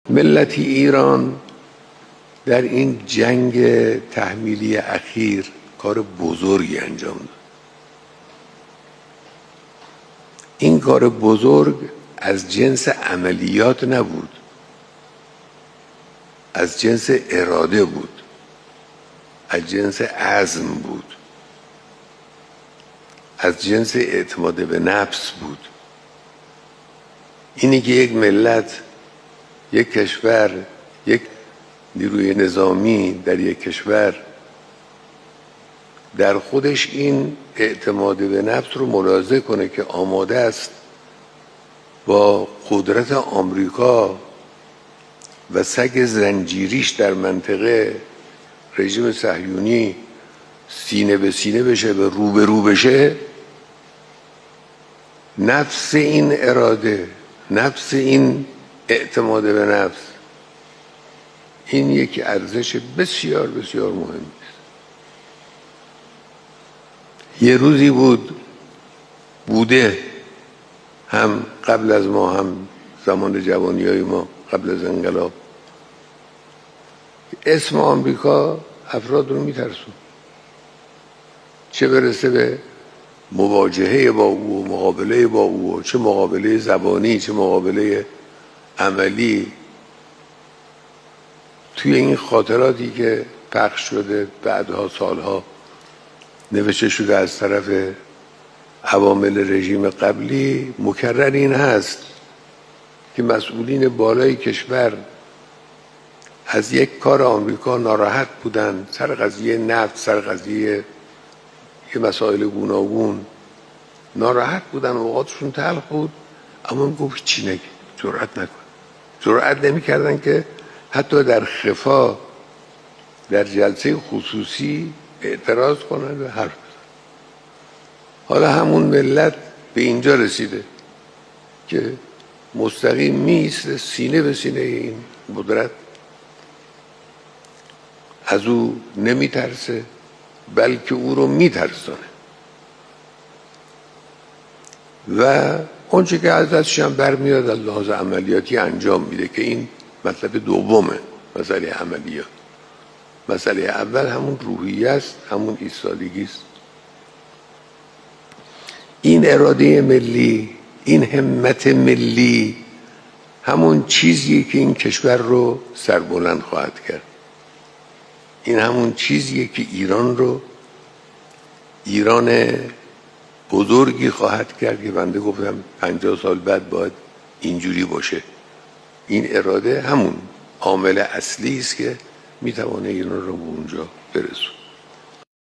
ملت ایران در این جنگ تحمیلی اخیر کار بزرگی انجام داد. این کار بزرگ از جنس عملیات نبود، از جنس اراده بود، از جنس عزم بود، از جنس اعتماد به نفس بود. اینی که یک ملت، یک کشور، یک نیروی نظامی در یک کشور در خودش این اعتماد به نفس رو ملاحظه کنه که آماده است با قدرت آمریکا و سگ زنجیریش در منطقه رژیم صهیونی سینه به سینه بشه و رو به رو بشه، نفس این اراده، نفس این اعتماد به نفس، این یک ارزش بسیار بسیار مهمی است. یه روزی بوده هم قبل از ما، هم زمان جوانی‌های ما قبل از انقلاب، اسم آمریکا افراد رو میترسون، چه برسه به مواجهه با او و مقابله با او، چه مقابله زبانی چه مقابله عملی. توی این خاطراتی که پخش شده بعدها سالها نوشته شده از طرف عوامل رژیم قبلی، مکرر این هست که مسئولین بالای کشور از یک کار آمریکا ناراحت بودند، سر قضیه نفت، سر قضیه یه مسائل گوناگون ناراحت بودن، اوقاتشون تلخ بود، اما میگفت چی نگه، جرأت نکن، جرأت نمی‌کردن که حتی در خفا در جلسه خصوصی اعتراض کنند و حرف بزنند. حالا همون ملت به اینجا رسیده که مستقیم میایسته سینه به سینه این قدرت، از او نمیترسه بلکه او رو میترسانه و اونچه که ازش هم برمیاد از لحاظ عملیاتی انجام میده که این مطلب دومه. مسئله عملیات، مسئله اول همون روحیه است، همون ایستادگی است. این اراده ملی، این همت ملی، همون چیزیه که این کشور رو سربلند خواهد کرد. این همون چیزیه که ایران رو ایران بزرگی خواهد کرد که بنده گفتم 50 سال بعد باید اینجوری باشه. این اراده همون عامل اصلی است که میتوانه ایران رو به اونجا برسونه.